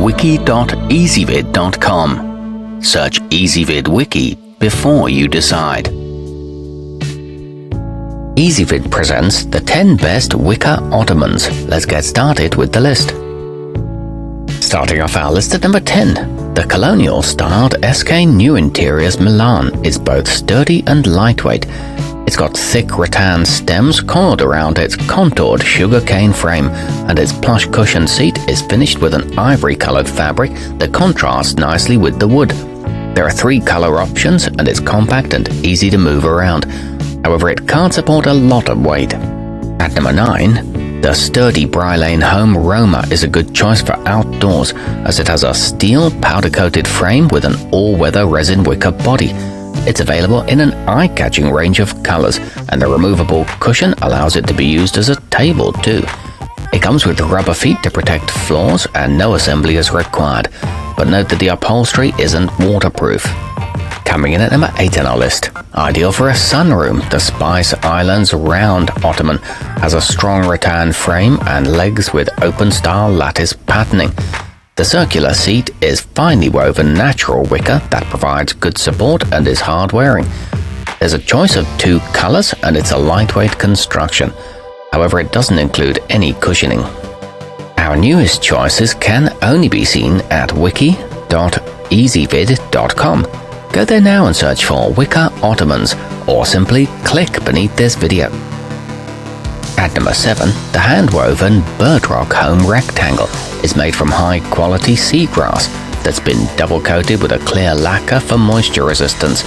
wiki.ezvid.com. Search Ezvid Wiki before you decide. Ezvid presents the 10 best wicker ottomans. Let's get started with the list. Starting off our list at number 10, the colonial-styled SK New Interiors Milan is both sturdy and lightweight. It's got thick rattan stems coiled around its contoured sugarcane frame, and its plush cushion seat is finished with an ivory-colored fabric that contrasts nicely with the wood. There are 3 color options, and it's compact and easy to move around. However, it can't support a lot of weight. At number 9, the sturdy Bry Lane Home Roma is a good choice for outdoors, as it has a steel powder-coated frame with an all-weather resin wicker body. It's available in an eye-catching range of colors, and the removable cushion allows it to be used as a table too. It comes with rubber feet to protect floors, and no assembly is required, but note that the upholstery isn't waterproof. Coming in at number 8 on our list, ideal for a sunroom, the Spice Islands Round Ottoman has a strong rattan frame and legs with open-style lattice patterning. The circular seat is finely woven natural wicker that provides good support and is hard-wearing. There's a choice of 2 colors, and it's a lightweight construction. However, it doesn't include any cushioning. Our newest choices can only be seen at wiki.ezvid.com. Go there now and search for wicker ottomans, or simply click beneath this video. At number 7, the hand-woven Birdrock Home Rectangle is made from high-quality seagrass that's been double-coated with a clear lacquer for moisture resistance.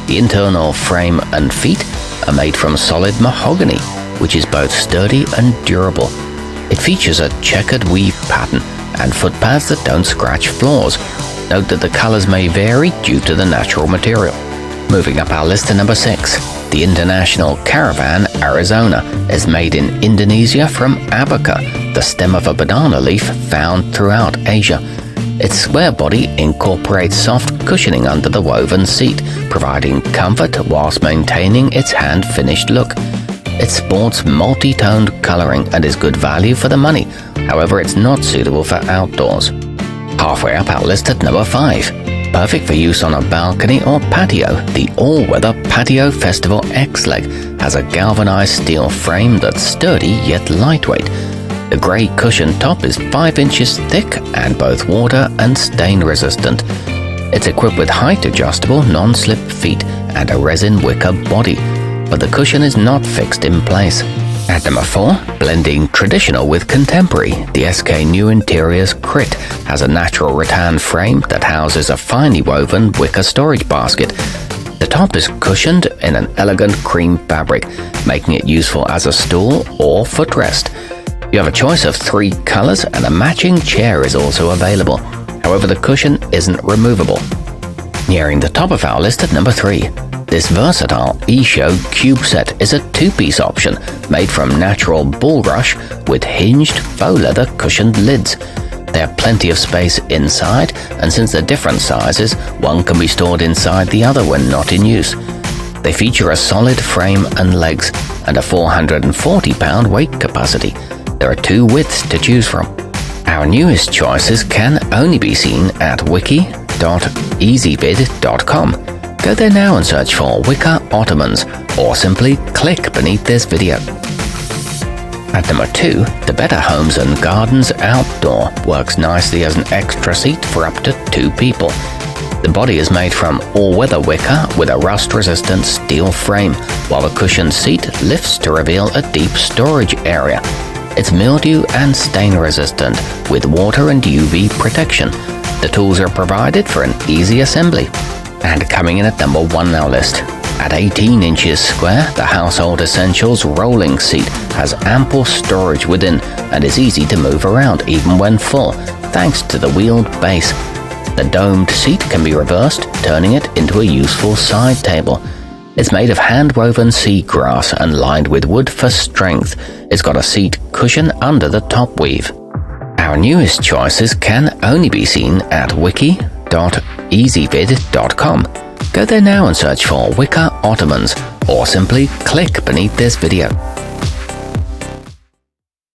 The internal frame and feet are made from solid mahogany, which is both sturdy and durable. It features a checkered weave pattern and footpads that don't scratch floors. Note that the colors may vary due to the natural material. Moving up our list to number 6, the International Caravan Arizona is made in Indonesia from abaca, the stem of a banana leaf found throughout Asia. Its square body incorporates soft cushioning under the woven seat, providing comfort whilst maintaining its hand-finished look. It sports multi-toned coloring and is good value for the money. However, it's not suitable for outdoors. Halfway up our list at number 5. Perfect for use on a balcony or patio, the all-weather Patio Festival X-Leg has a galvanized steel frame that's sturdy yet lightweight. The grey cushion top is 5 inches thick and both water and stain resistant. It's equipped with height-adjustable non-slip feet and a resin wicker body, but the cushion is not fixed in place. At number 4, blending traditional with contemporary, the SK New Interiors Crit has a natural rattan frame that houses a finely woven wicker storage basket. The top is cushioned in an elegant cream fabric, making it useful as a stool or footrest. You have a choice of 3 colors, and a matching chair is also available. However, the cushion isn't removable. Nearing the top of our list at number 3, this versatile E-Show cube set is a 2-piece option made from natural bulrush with hinged faux leather cushioned lids. They have plenty of space inside, and since they're different sizes, one can be stored inside the other when not in use. They feature a solid frame and legs and a 440-pound weight capacity. There are 2 widths to choose from. Our newest choices can only be seen at wiki.ezvid.com. Go there now and search for wicker ottomans, or simply click beneath this video. At number 2, the Better Homes and Gardens Outdoor works nicely as an extra seat for up to 2 people. The body is made from all-weather wicker with a rust-resistant steel frame, while the cushioned seat lifts to reveal a deep storage area. It's mildew and stain-resistant with water and UV protection. The tools are provided for an easy assembly. And coming in at number 1 on our list, at 18 inches square, the Household Essentials rolling seat has ample storage within and is easy to move around even when full, thanks to the wheeled base. The domed seat can be reversed, turning it into a useful side table. It's made of hand-woven seagrass and lined with wood for strength. It's got a seat cushion under the top weave. Our newest choices can only be seen at wiki.ezvid.com. Go there now and search for wicker ottomans, or simply click beneath this video.